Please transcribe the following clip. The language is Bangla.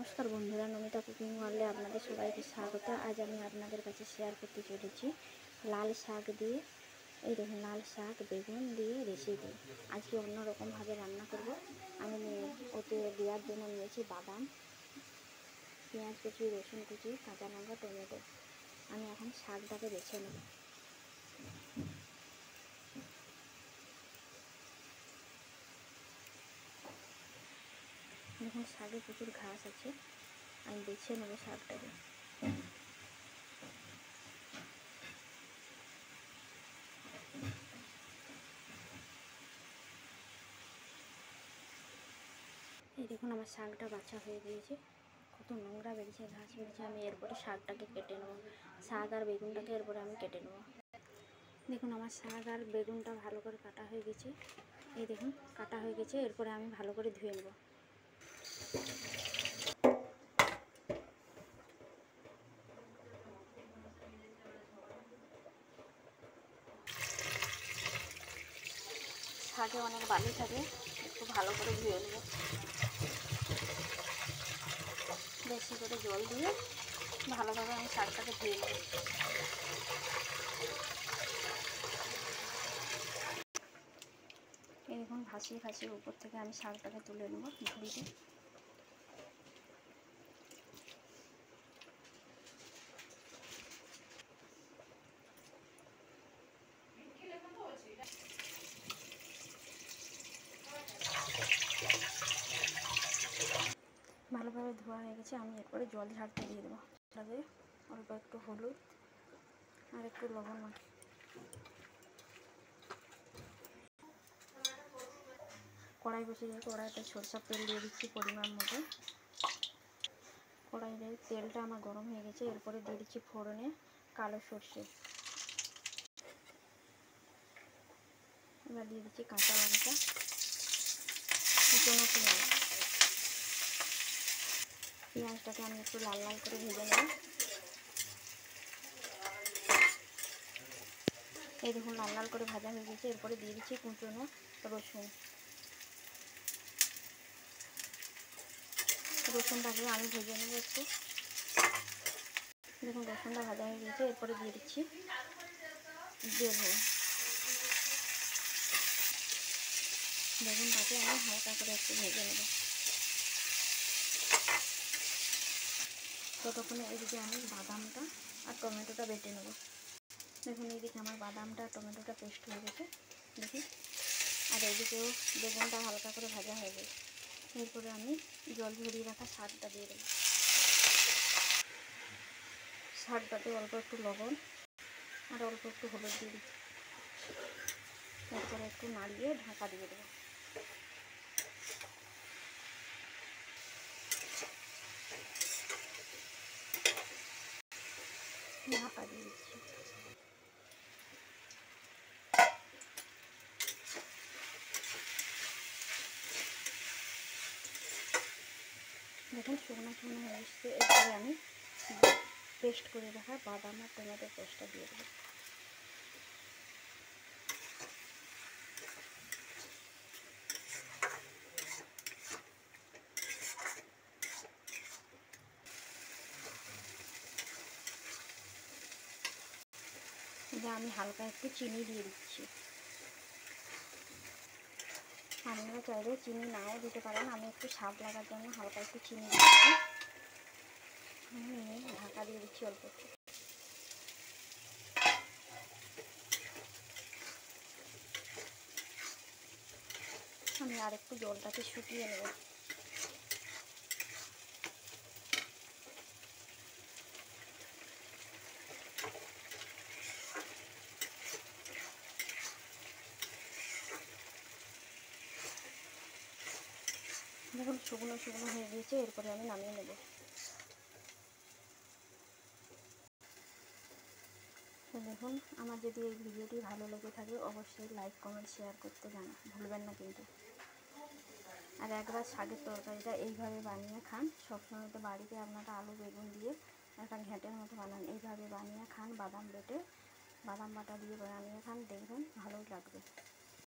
নমস্কার বন্ধুরা, নমিতা কুকিং ওয়ার্ল্ডে আপনাদের সবাইকে স্বাগত। আজ আমি আপনাদের কাছে শেয়ার করতে চলেছি লাল শাক দিয়ে, এই দেখুন লাল শাক বেগুন দিয়ে রেসিপি। আজকে অন্যরকমভাবে রান্না করব। আমি ওতে দেওয়ার জন্য নিয়েছি বাদাম, পেঁয়াজ কুচি, রসুন কুচি, কাঁচা লঙ্কা, টমেটো। আমি এখন শাকটাকে বেছে নেব। দেখুন শাকে প্রচুর ঘাস আছে, আমি বেছে নেব শাকটাকে। এই দেখুন আমার শাকটা বাছা হয়ে গিয়েছে, কত নোংরা বেরিয়েছে, ঘাস বেরিয়েছে। আমি এরপরে শাকটাকে কেটে নেব, শাক আর বেগুনটাকে এরপরে আমি কেটে নেব। দেখুন আমার শাক আর বেগুনটা ভালো করে কাটা হয়ে গেছে, এই দেখুন কাটা হয়ে গেছে। এরপরে আমি ভালো করে ধুয়ে নেব। শাকে অনেক বালি থাকে, একটু ভালো করে ধুয়ে নেব। বেশি করে জল দিয়ে ভালোভাবে আমি শাকটাকে ধুয়ে নেব। এই দেখুন ভাসিয়ে ভাসিয়ে উপর থেকে আমি শাকটাকে তুলে নেব ঝুড়িতে। ভালোভাবে ধোয়া হয়ে গেছে, আমি এরপরে জল ঝাড়তে দিয়ে দেবো। তাহলে অল্প একটু হলুদ আর একটু লবণ মাখি। কড়াই বসিয়ে কড়াইতে সরষের তেল দিয়ে দিচ্ছি পরিমাণ মতো। কড়াইতে তেলটা আমার গরম হয়ে গেছে, এরপরে দিয়ে দিচ্ছি ফোড়নে কালো সর্ষে। এবার দিয়ে দিচ্ছি কাঁচা লঙ্কা, কুচনো পেঁয়াজ। পেঁয়াজটাকে আমি একটু লাল লাল করে ভেজে নেব। এই দেখুন লাল লাল করে ভাজা হয়ে গেছে, এরপরে দিয়ে দিচ্ছি কুচনো রসুন। রসুনটাকে আমি ভেজে নেব একটু। দেখুন রসুনটা ভাজা হয়ে গেছে, এরপরে দিয়ে দিচ্ছি বেগুনটাকে আমি হালকা করে একটু ভেজে নেব। ততক্ষণে এদিকে আমি বাদামটা আর টমেটোটা বেটে নেব। দেখুন এইদিকে আমার বাদামটা আর টমেটোটা পেস্ট হয়ে গেছে, দেখুন। আর এইদিকেও বেগুনটা হালকা করে ভাজা হয়ে গেছে। এরপরে আমি জল ঝরিয়ে রাখা শাকটা দিয়ে দেবো। শাকটাতে অল্প একটু লবণ আর অল্প একটু হলুদ দিয়ে দিচ্ছি। এরপরে একটু নাড়িয়ে ঢাকা দিয়ে দেবো। ঢাকা দিয়ে দিচ্ছি। দেখুন শুকনো শুকনো হয়ে এসছে, এরপরে আমি পেস্ট করে রাখা বাদাম আর টমেটো পেস্টটা দিয়ে দেবো। যা আমি হালকা একটু চিনি দিয়ে দিচ্ছি। আপনারা চাইলে চিনি নাও দিতে পারেন, আমি একটু স্বাদ লাগার জন্য হালকা একটু চিনি দিচ্ছি। আমি ঢাকা দিয়ে দিচ্ছি অল্প একটু। আমি আর একটু জলটাকে শুকিয়ে নেব। দেখুন শুকনো শুকনো হয়ে গিয়েছে, এরপরে আমি নামিয়ে নেব। তো দেখুন আমার যদি এই ভিডিওটি ভালো লেগে থাকে অবশ্যই লাইক কমেন্ট শেয়ার করতে ভুলবেন না কিন্তু। আর একবার শাকের তরকারিটা এইভাবে বানিয়ে খান। সবসময় তো বাড়িতে আপনারা আলু বেগুন দিয়ে একটা ঘ্যাঁটের মতো বানান, এইভাবে বানিয়ে খান। বাদাম বাটা দিয়ে বানিয়ে খান, দেখবেন ভালোই লাগবে।